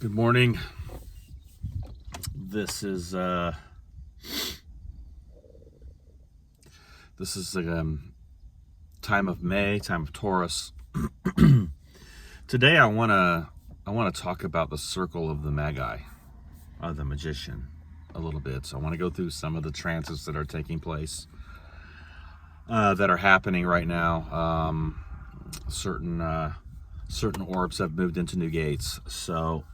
Good morning. This is a time of May, time of Taurus. Today I want to talk about the circle of the Magi, the magician, a little bit. So I want to go through some of the transits that are taking place, that are happening right now. Certain orbs have moved into new gates. So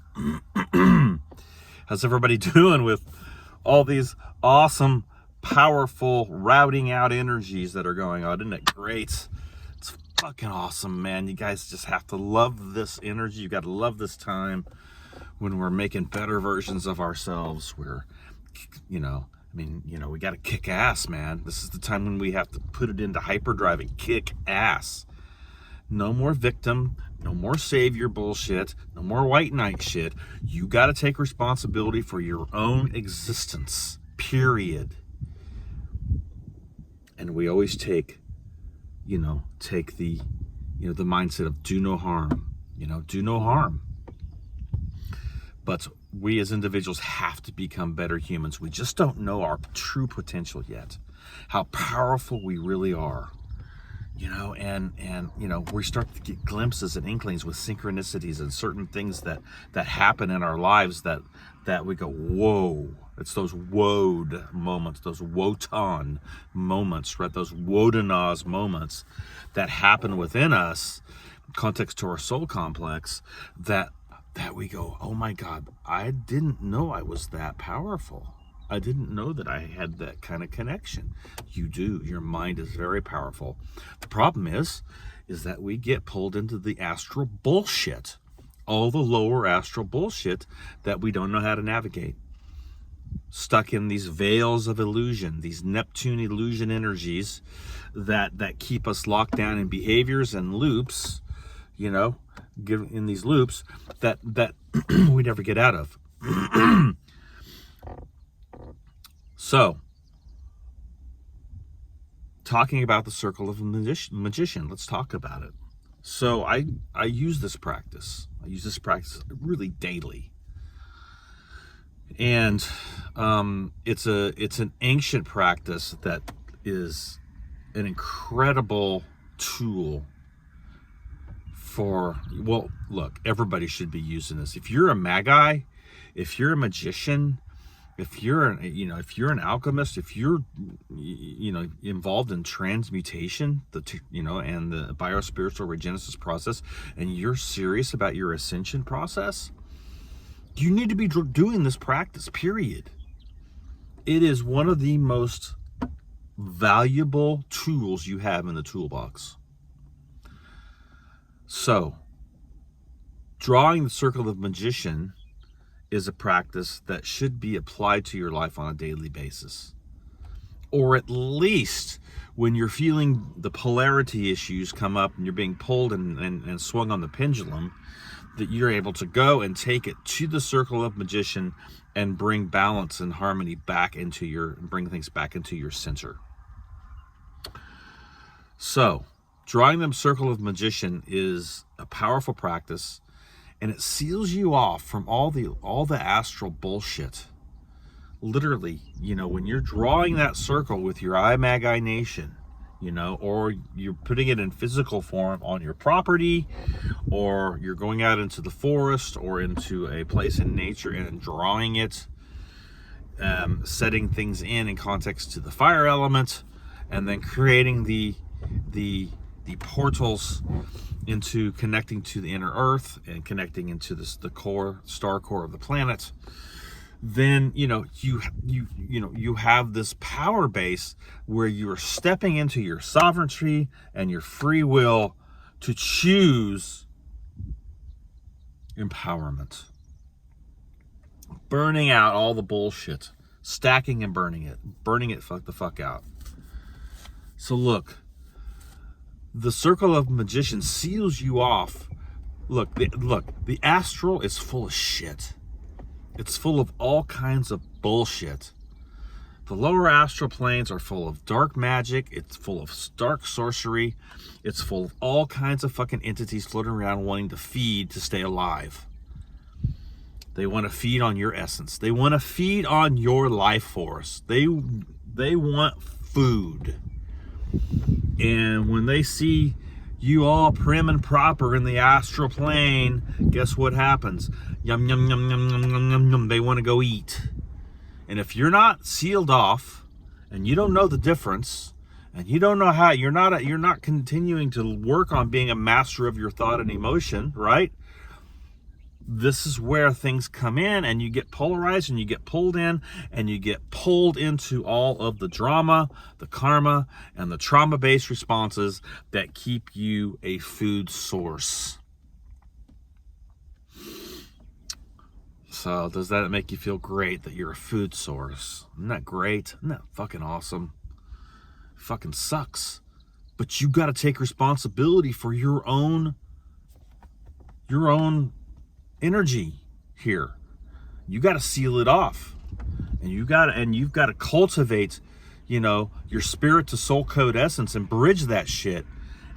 how's everybody doing with all these awesome, powerful, routing out energies that are going on? Isn't it great? It's fucking awesome, man. You guys just have to love this energy. You got to love this time when we're making better versions of ourselves. We got to kick ass, man. This is the time when we have to put it into hyperdrive and kick ass. No more victim, no more savior bullshit, no more white knight shit. You got to take responsibility for your own existence, period. And we always take the mindset of do no harm, do no harm. But we as individuals have to become better humans. We just don't know our true potential yet, how powerful we really are. We start to get glimpses and inklings with synchronicities and certain things that happen in our lives that we go, whoa. It's those woed moments, those wotan moments, right? Those wodanaz moments that happen within us, context to our soul complex, that we go, oh my God, I didn't know I was that powerful. I didn't know that I had that kind of connection. You do. Your mind is very powerful. The problem is that we get pulled into the astral bullshit, all the lower astral bullshit that we don't know how to navigate. Stuck in these veils of illusion, these Neptune illusion energies that keep us locked down in behaviors and loops, in these loops that we never get out of. So, talking about the circle of a magician, let's talk about it. So I use this practice. I use this practice really daily. And it's an ancient practice that is an incredible tool look, everybody should be using this. If you're a Magi, if you're a magician, if you're an alchemist, if you're involved in transmutation, and the biospiritual regenesis process, and you're serious about your ascension process, you need to be doing this practice, period. It is one of the most valuable tools you have in the toolbox. So, drawing the circle of magician is a practice that should be applied to your life on a daily basis. Or at least when you're feeling the polarity issues come up and you're being pulled and swung on the pendulum, that you're able to go and take it to the circle of magician and bring balance and harmony bring things back into your center. So, drawing the circle of magician is a powerful practice. And it seals you off from all the astral bullshit. Literally, when you're drawing that circle with your imagination, or you're putting it in physical form on your property, or you're going out into the forest or into a place in nature and drawing it, setting things in context to the fire element, and then creating the portals into connecting to the inner earth and connecting into the star core of the planet, then you have this power base where you are stepping into your sovereignty and your free will to choose empowerment, burning out all the bullshit, stacking and burning it the fuck out. So look, the circle of magician seals you off. Look, the astral is full of shit. It's full of all kinds of bullshit. The lower astral planes are full of dark magic. It's full of dark sorcery. It's full of all kinds of fucking entities floating around wanting to feed to stay alive. They want to feed on your essence. They want to feed on your life force. They want food. And when they see you all prim and proper in the astral plane, guess what happens? Yum, yum, yum, yum, yum, yum, yum, yum. They want to go eat. And if you're not sealed off, and you don't know the difference, and you don't know how, you're not continuing to work on being a master of your thought and emotion, right? This is where things come in, and you get polarized, and you get pulled in, and you get pulled into all of the drama, the karma, and the trauma-based responses that keep you a food source. So does that make you feel great that you're a food source? Isn't that great? Isn't that fucking awesome? Fucking sucks. But you got to take responsibility for your own energy here. You got to seal it off, and you've got to cultivate, your spirit to soul code essence and bridge that shit,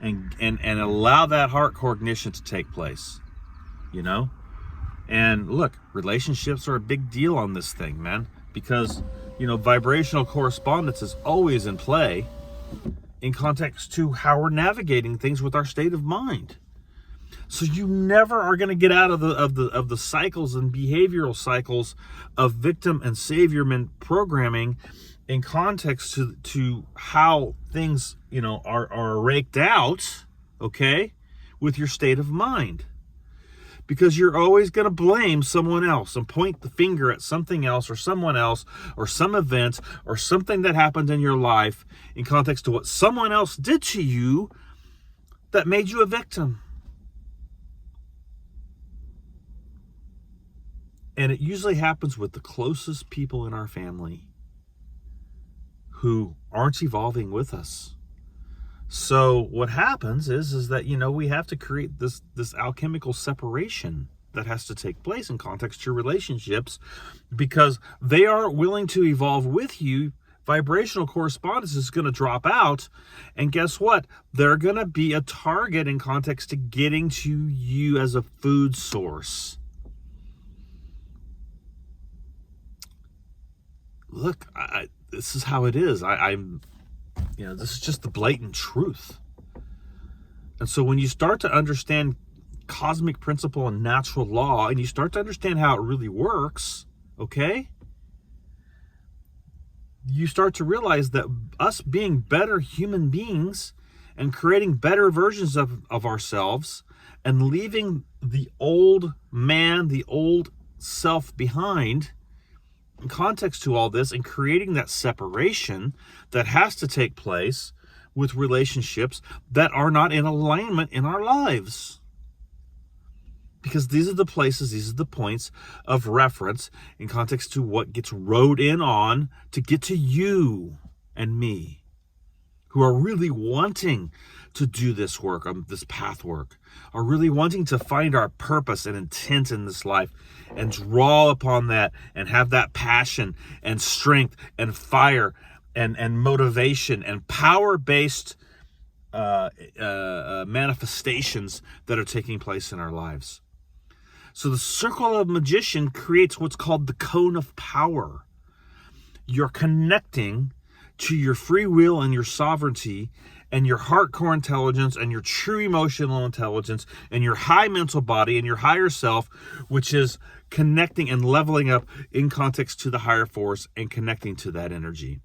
and allow that heart core ignition to take place. And look, relationships are a big deal on this thing, man, because vibrational correspondence is always in play in context to how we're navigating things with our state of mind. So you never are going to get out of the cycles and behavioral cycles of victim and savior programming in context to how things are raked out, okay, with your state of mind. Because you're always going to blame someone else and point the finger at something else or someone else or some event or something that happened in your life in context to what someone else did to you that made you a victim. And it usually happens with the closest people in our family who aren't evolving with us. So what happens is that, we have to create this alchemical separation that has to take place in context to your relationships, because they aren't willing to evolve with you. Vibrational correspondence is going to drop out. And guess what? They're going to be a target in context to getting to you as a food source. Look, this is how it is. This is just the blatant truth. And so when you start to understand cosmic principle and natural law, and you start to understand how it really works, okay, you start to realize that us being better human beings and creating better versions of ourselves and leaving the old man, the old self behind, in context to all this, and creating that separation that has to take place with relationships that are not in alignment in our lives. Because these are the places, these are the points of reference in context to what gets rode in on to get to you and me, who are really wanting to do this work, this path work, are really wanting to find our purpose and intent in this life and draw upon that and have that passion and strength and fire and motivation and power-based manifestations that are taking place in our lives. So the circle of magician creates what's called the cone of power. You're connecting to your free will and your sovereignty and your heart core intelligence and your true emotional intelligence and your high mental body and your higher self, which is connecting and leveling up in context to the higher force and connecting to that energy,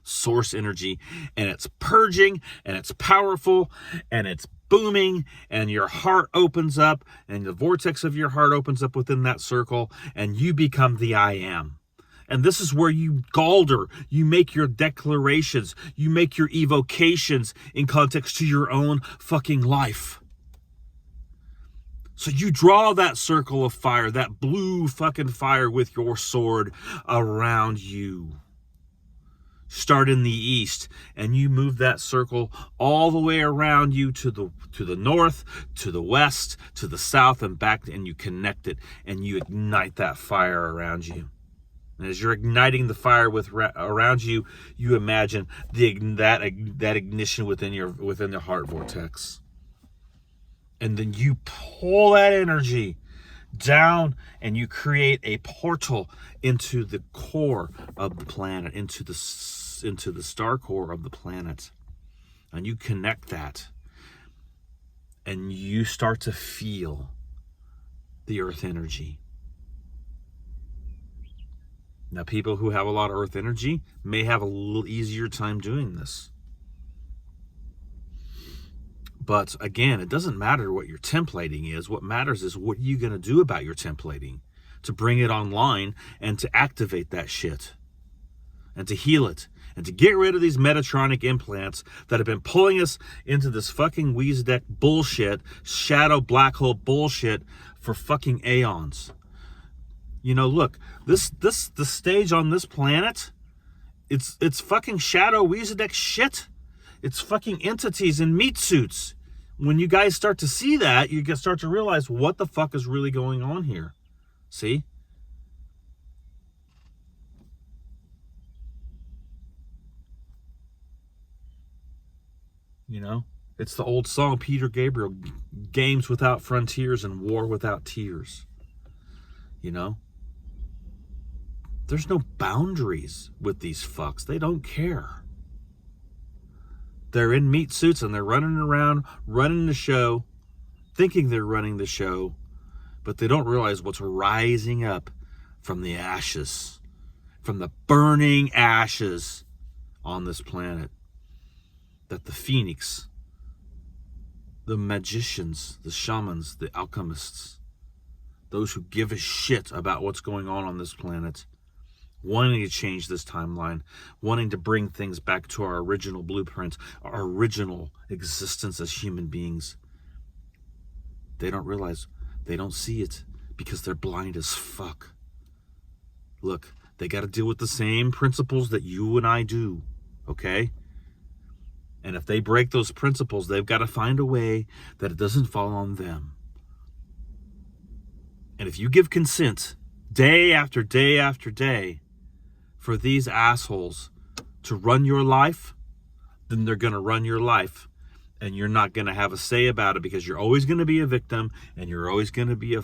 source energy. And it's purging and it's powerful and it's booming, and your heart opens up and the vortex of your heart opens up within that circle, and you become the I am. And this is where you galder, you make your declarations, you make your evocations in context to your own fucking life. So you draw that circle of fire, that blue fucking fire with your sword around you. Start in the east, and you move that circle all the way around you to the north, to the west, to the south, and back, and you connect it, and you ignite that fire around you. And as you're igniting the fire around you, you imagine that ignition within the heart vortex. And then you pull that energy down, and you create a portal into the core of the planet, into the star core of the planet, and you connect that, and you start to feel the earth energy. Now, people who have a lot of earth energy may have a little easier time doing this. But again, it doesn't matter what your templating is. What matters is what are you going to do about your templating to bring it online and to activate that shit and to heal it and to get rid of these Metatronic implants that have been pulling us into this fucking Weezdeck bullshit, shadow black hole bullshit for fucking aeons. You know, look, the stage on this planet, it's fucking shadow Weezdeck shit. It's fucking entities in meat suits. When you guys start to see that, you can start to realize what the fuck is really going on here. See? You know? It's the old song, Peter Gabriel, games without frontiers and war without tears. You know? There's no boundaries with these fucks. They don't care. They're in meat suits and they're running around, running the show, thinking they're running the show, but they don't realize what's rising up from the ashes, from the burning ashes on this planet. That the phoenix, the magicians, the shamans, the alchemists, those who give a shit about what's going on this planet, wanting to change this timeline, wanting to bring things back to our original blueprint, our original existence as human beings. They don't realize, they don't see it because they're blind as fuck. Look, they got to deal with the same principles that you and I do, okay? And if they break those principles, they've got to find a way that it doesn't fall on them. And if you give consent day after day after day for these assholes to run your life, then they're going to run your life. And you're not going to have a say about it because you're always going to be a victim and you're always going to be you're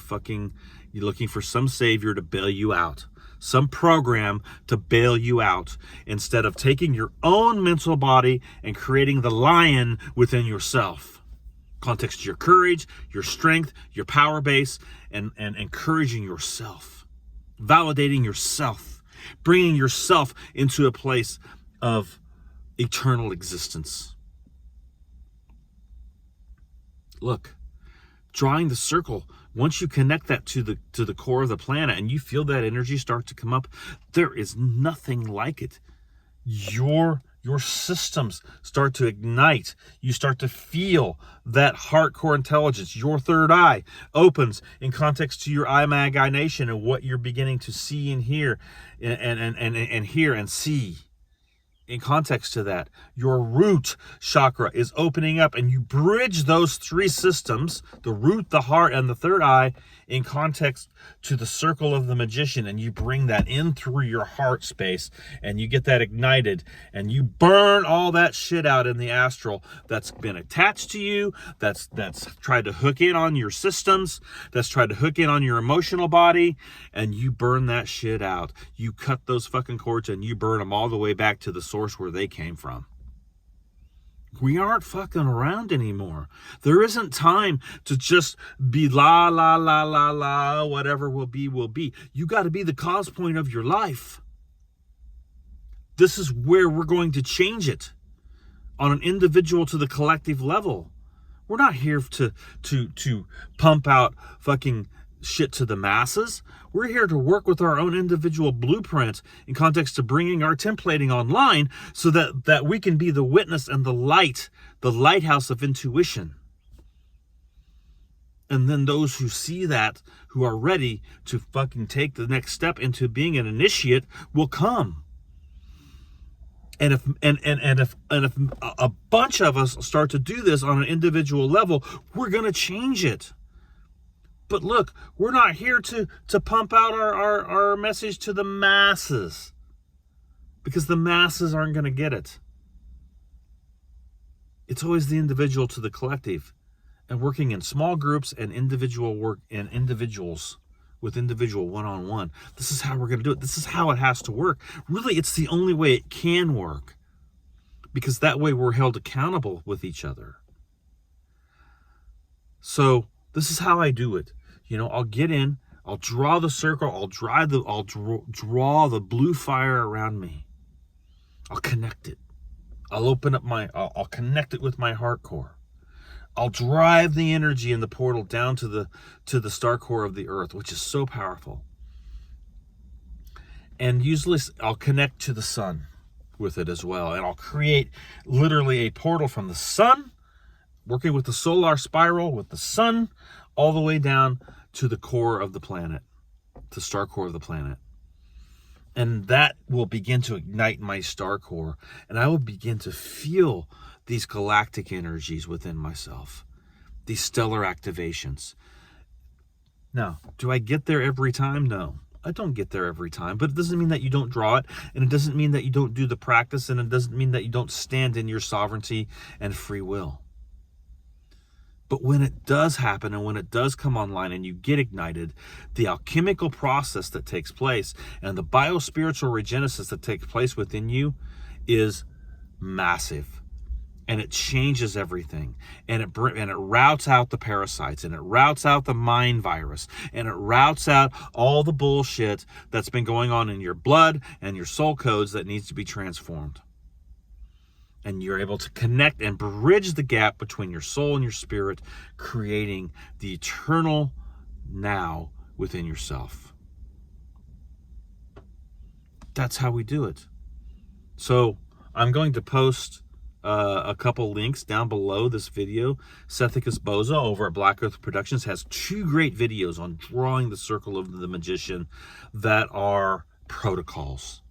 looking for some savior to bail you out. Some program to bail you out instead of taking your own mental body and creating the lion within yourself. Context to your courage, your strength, your power base, and encouraging yourself. Validating yourself. Bringing yourself into a place of eternal existence. Look, drawing the circle, once you connect that to the core of the planet and you feel that energy start to come up, there is nothing like it. Your systems start to ignite. You start to feel that heart core intelligence. Your third eye opens in context to your imagination and what you're beginning to see and hear and hear and see. In context to that, your root chakra is opening up and you bridge those three systems, the root, the heart, and the third eye, in context to the circle of the magician, and you bring that in through your heart space and you get that ignited and you burn all that shit out in the astral that's been attached to you, that's tried to hook in on your systems, that's tried to hook in on your emotional body, and you burn that shit out. You cut those fucking cords and you burn them all the way back to the source where they came from. We aren't fucking around anymore. There isn't time to just be la, la, la, la, la, whatever will be, will be. You got to be the cause point of your life. This is where we're going to change it on an individual to the collective level. We're not here to pump out fucking shit to the masses. We're here to work with our own individual blueprint in context to bringing our templating online so that we can be the witness and the light, the lighthouse of intuition. And then those who see that, who are ready to fucking take the next step into being an initiate, will come. And if a bunch of us start to do this on an individual level, we're going to change it. But look, we're not here to pump out our message to the masses, because the masses aren't going to get it. It's always the individual to the collective. and working in small groups and individual work and individuals with individual one-on-one. This is how we're going to do it. This is how it has to work. Really, it's the only way it can work, because that way we're held accountable with each other. So this is how I do it. I'll get in, I'll draw the circle, I'll draw the blue fire around me. I'll connect it. I'll connect it with my heart core. I'll drive the energy in the portal down to the star core of the earth, which is so powerful. And usually I'll connect to the sun with it as well. And I'll create literally a portal from the sun, working with the solar spiral, with the sun, all the way down to the core of the planet, the star core of the planet. And that will begin to ignite my star core. And I will begin to feel these galactic energies within myself, these stellar activations. Now, do I get there every time? No, I don't get there every time, but it doesn't mean that you don't draw it, and it doesn't mean that you don't do the practice, and it doesn't mean that you don't stand in your sovereignty and free will. But when it does happen, and when it does come online and you get ignited, the alchemical process that takes place and the biospiritual regenesis that takes place within you is massive. And it changes everything, and it routes out the parasites, and it routes out the mind virus, and it routes out all the bullshit that's been going on in your blood and your soul codes that needs to be transformed. And you're able to connect and bridge the gap between your soul and your spirit, creating the eternal now within yourself. That's how we do it. So I'm going to post a couple links down below this video. Sethicus Boza over at Black Earth Productions has 2 great videos on drawing the circle of the magician that are protocols.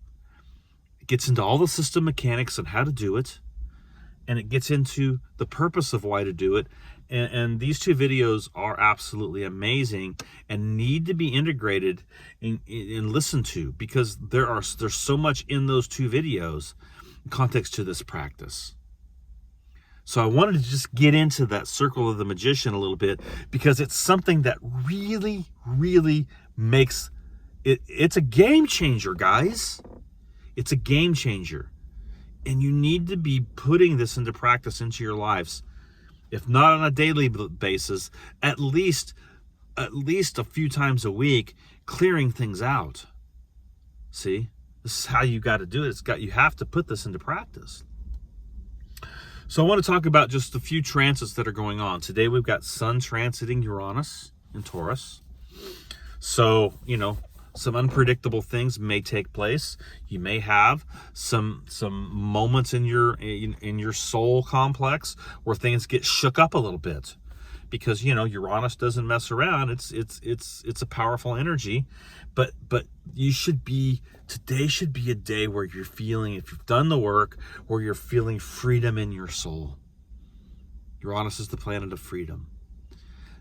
It gets into all the system mechanics and how to do it, and it gets into the purpose of why to do it. And these 2 videos are absolutely amazing and need to be integrated and listened to, because there's so much in those 2 videos in context to this practice. So I wanted to just get into that circle of the magician a little bit, because it's something that really, really makes it. It's a game changer, guys. It's a game changer. And you need to be putting this into practice into your lives. If not on a daily basis, at least a few times a week, clearing things out. See? This is how you got to do it. You have to put this into practice. So I want to talk about just a few transits that are going on. Today we've got Sun transiting Uranus in Taurus. So, some unpredictable things may take place. You may have some moments in your soul complex where things get shook up a little bit, because Uranus doesn't mess around. It's a powerful energy, but today should be a day where you're feeling, if you've done the work, where you're feeling freedom in your soul. Uranus is the planet of freedom.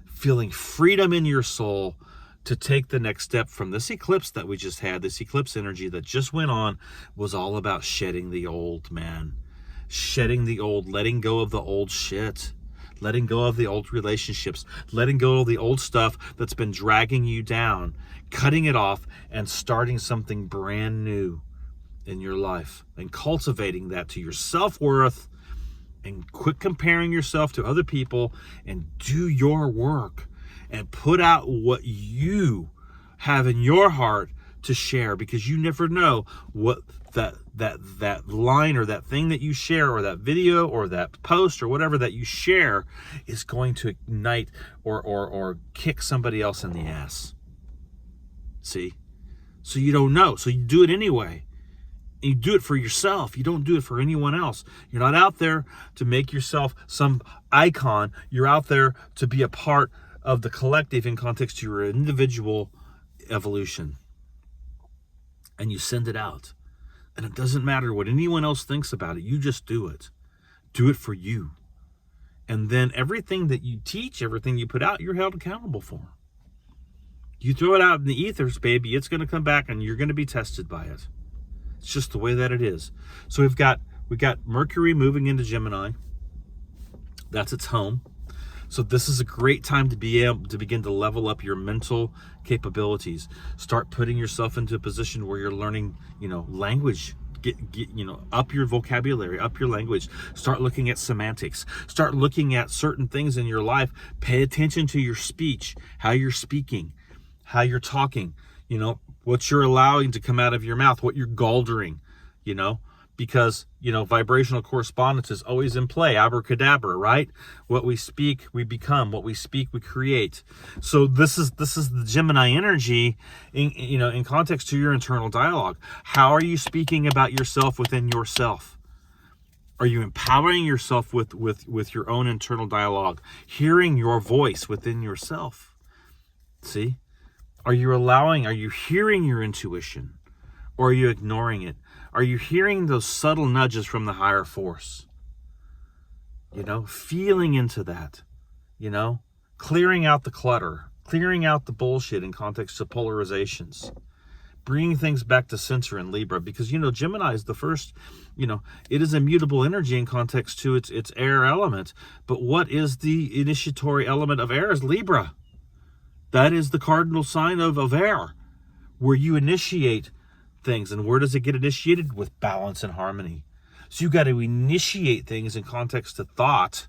Feeling freedom in your soul to take the next step from this eclipse that we just had. This eclipse energy that just went on was all about shedding the old, man. Shedding the old, letting go of the old shit. Letting go of the old relationships, letting go of the old stuff that's been dragging you down, cutting it off and starting something brand new in your life, and cultivating that to your self-worth, and quit comparing yourself to other people, and do your work and put out what you have in your heart to share, because you never know what that line or that thing that you share, or that video or that post or whatever that you share, is going to ignite or kick somebody else in the ass. See? So you don't know. So you do it anyway. And you do it for yourself. You don't do it for anyone else. You're not out there to make yourself some icon. You're out there to be a part of the collective in context to your individual evolution. And you send it out. And it doesn't matter what anyone else thinks about it. You just do it. Do it for you. And then everything that you teach, everything you put out, you're held accountable for. You throw it out in the ethers, baby, it's going to come back and you're going to be tested by it. It's just the way that it is. So we've got Mercury moving into Gemini. That's its home. So this is a great time to be able to begin to level up your mental capabilities. Start putting yourself into a position where you're learning, language. Get up your vocabulary, up your language. Start looking at semantics. Start looking at certain things in your life. Pay attention to your speech, how you're speaking, how you're talking, what you're allowing to come out of your mouth, what you're galdering, because vibrational correspondence is always in play. Abracadabra, right? What we speak, we become. What we speak, we create. So this is the Gemini energy in context to your internal dialogue. How are you speaking about yourself within yourself? Are you empowering yourself with your own internal dialogue, hearing your voice within yourself? See? Are you hearing your intuition, or are you ignoring it? Are you hearing those subtle nudges from the higher force? Feeling into that, clearing out the clutter, clearing out the bullshit in context of polarizations, bringing things back to center in Libra, because, Gemini is the first, it is a mutable energy in context to its air element. But what is the initiatory element of air? Is Libra. That is the cardinal sign of air, where you initiate things. And where does it get initiated? With balance and harmony. So you got to initiate things in context to thought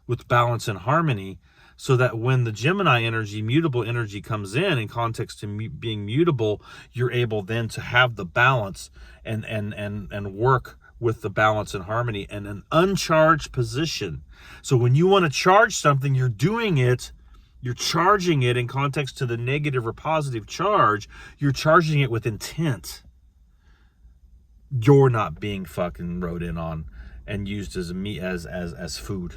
with balance and harmony, so that when the Gemini energy, mutable energy, comes in context to being mutable, you're able then to have the balance and work with the balance and harmony and an uncharged position. So when you want to charge something, you're charging it in context to the negative or positive charge. You're charging it with intent. You're not being fucking rode in on and used as as food,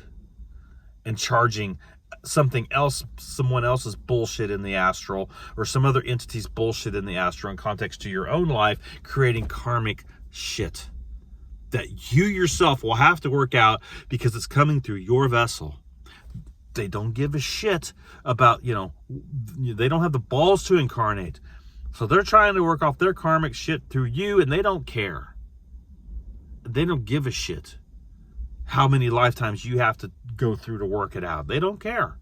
and charging something else, someone else's bullshit in the astral, or some other entity's bullshit in the astral in context to your own life, creating karmic shit that you yourself will have to work out because it's coming through your vessel. They don't give a shit about, they don't have the balls to incarnate. So they're trying to work off their karmic shit through you, and they don't care. They don't give a shit how many lifetimes you have to go through to work it out. They don't care.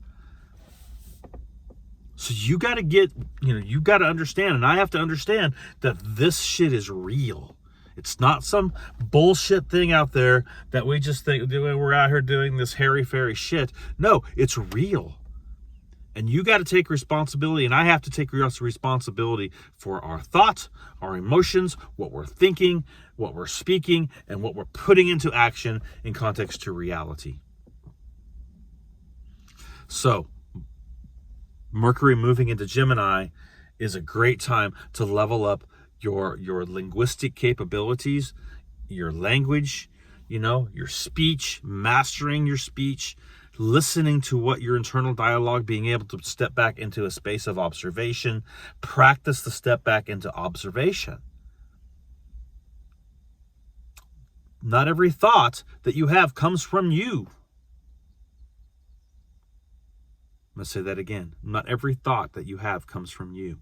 So you got to you got to understand, and I have to understand, that this shit is real. It's not some bullshit thing out there that we just think we're out here doing this hairy-fairy shit. No, it's real. And you got to take responsibility, and I have to take responsibility for our thoughts, our emotions, what we're thinking, what we're speaking, and what we're putting into action in context to reality. So, Mercury moving into Gemini is a great time to level up your linguistic capabilities, your language, your speech, mastering your speech, listening to what your internal dialogue, being able to step back into a space of observation, practice the step back into observation. Not every thought that you have comes from you. I'm going to say that again. Not every thought that you have comes from you.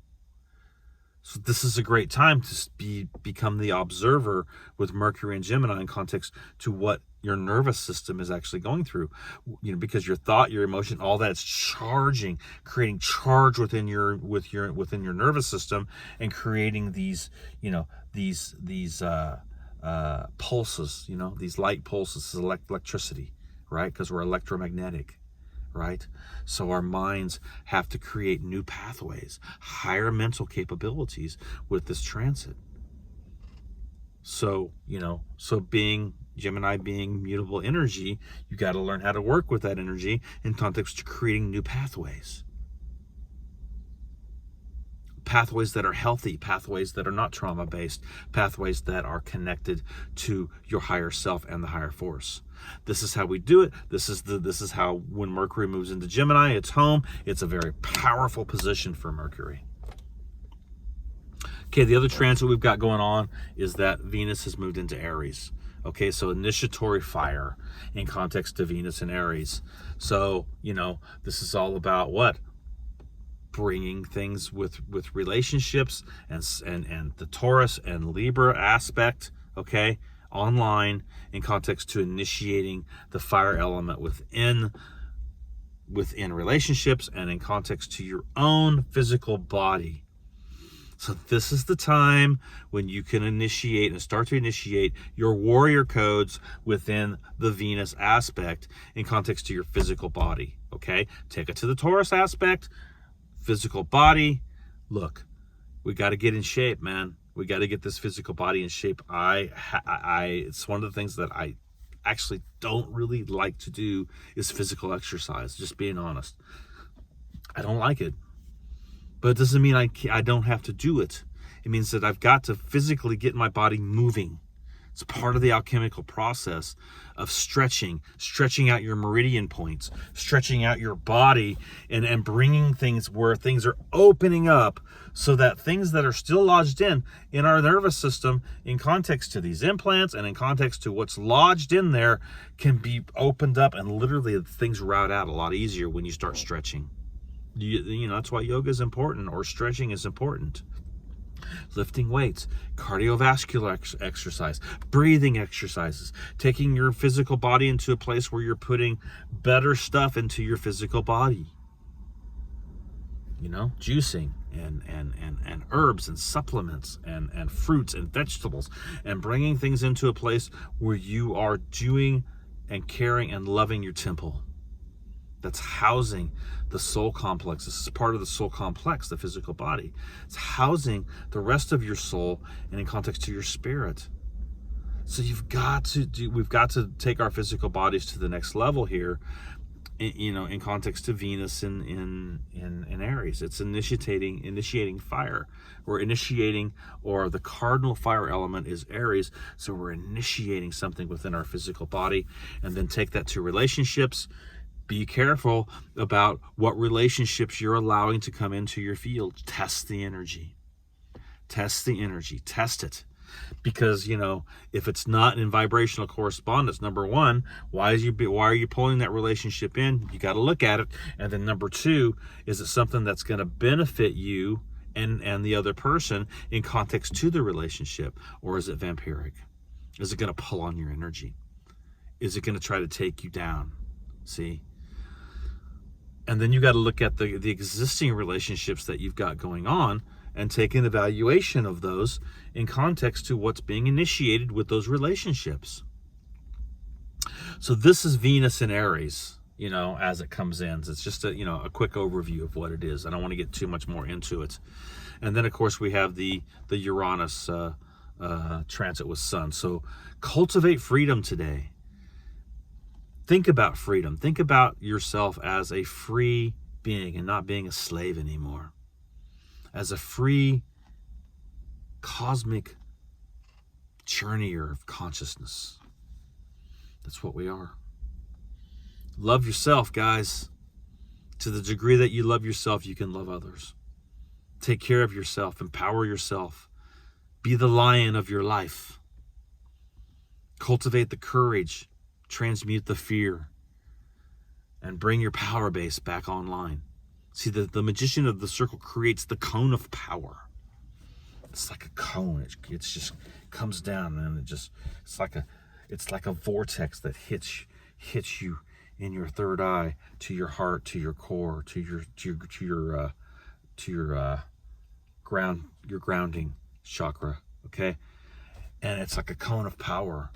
So this is a great time to become the observer with Mercury and Gemini in context to what your nervous system is actually going through. Because your thought, your emotion, all that's charging, creating charge within your nervous system, and creating these pulses, these light pulses, electricity, right? Because we're electromagnetic. Right? So our minds have to create new pathways, higher mental capabilities with this transit. So, being Gemini, being mutable energy, you got to learn how to work with that energy in context to creating new pathways. Pathways that are healthy, pathways that are not trauma-based, pathways that are connected to your higher self and the higher force. This is how we do it. This is how, when Mercury moves into Gemini, it's home. It's a very powerful position for Mercury. Okay, the other transit we've got going on is that Venus has moved into Aries. Okay, so initiatory fire in context to Venus and Aries. So, this is all about what? Bringing things with relationships and the Taurus and Libra aspect, okay, online in context to initiating the fire element within within relationships and in context to your own physical body. So this is the time when you can initiate and start to initiate your warrior codes within the Venus aspect in context to your physical body. Okay, take it to the Taurus aspect, physical body. Look, we got to get in shape, man. We got to get this physical body in shape. It's one of the things that I actually don't really like to do is physical exercise. Just being honest, I don't like it. But it doesn't mean I don't have to do it. It means that I've got to physically get my body moving. It's part of the alchemical process of stretching out your meridian points, stretching out your body, and bringing things where things are opening up so that things that are still lodged in our nervous system in context to these implants and in context to what's lodged in there can be opened up, and literally things route out a lot easier when you start stretching. You know, that's why yoga is important, or stretching is important. Lifting weights, cardiovascular exercise, breathing exercises, taking your physical body into a place where you're putting better stuff into your physical body. You know, juicing and herbs and supplements and fruits and vegetables, and bringing things into a place where you are doing and caring and loving your temple. That's housing the soul complex. This is part of the soul complex, the physical body. It's housing the rest of your soul and in context to your spirit. So we've got to take our physical bodies to the next level here, you know, in context to Venus in Aries. It's initiating fire. We're initiating, or the cardinal fire element is Aries. So we're initiating something within our physical body, and then take that to relationships. Be careful about what relationships you're allowing to come into your field. Test the energy. Test it. Because, you know, if it's not in vibrational correspondence, number one, why are you pulling that relationship in? You got to look at it. And then number two, is it something that's going to benefit you and the other person in context to the relationship? Or is it vampiric? Is it going to pull on your energy? Is it going to try to take you down? See? And then you got to look at the existing relationships that you've got going on and take an evaluation of those in context to what's being initiated with those relationships. So this is Venus in Aries, you know, as it comes in. It's just a quick overview of what it is. I don't want to get too much more into it. And then, of course, we have the Uranus transit with Sun. So cultivate freedom today. Think about freedom. Think about yourself as a free being and not being a slave anymore. As a free cosmic journeyer of consciousness. That's what we are. Love yourself, guys. To the degree that you love yourself, you can love others. Take care of yourself. Empower yourself. Be the lion of your life. Cultivate the courage. Transmute the fear, and bring your power base back online. See, the magician of the circle creates the cone of power. It's like a cone. It just comes down, and it's like a vortex that hits you in your third eye, to your heart, to your core, to your grounding chakra. Okay, and it's like a cone of power.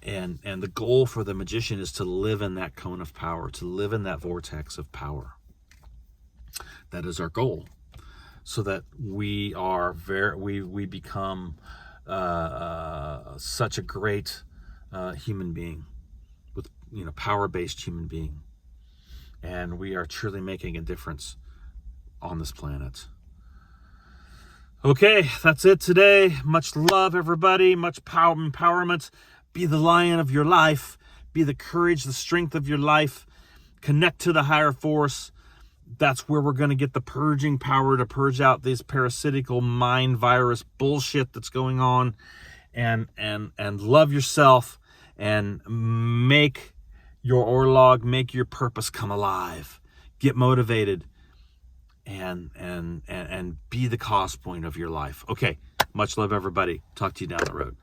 And the goal for the magician is to live in that cone of power, to live in that vortex of power. That is our goal, so that we become such a great human being, with power-based human being, and we are truly making a difference on this planet. Okay, that's it today. Much love, everybody. Much power, empowerment. Be the lion of your life. Be the courage, the strength of your life. Connect to the higher force. That's where we're going to get the purging power to purge out this parasitical mind virus bullshit that's going on. And love yourself and make your orlog, make your purpose come alive. Get motivated and be the cause point of your life. Okay, much love, everybody. Talk to you down the road.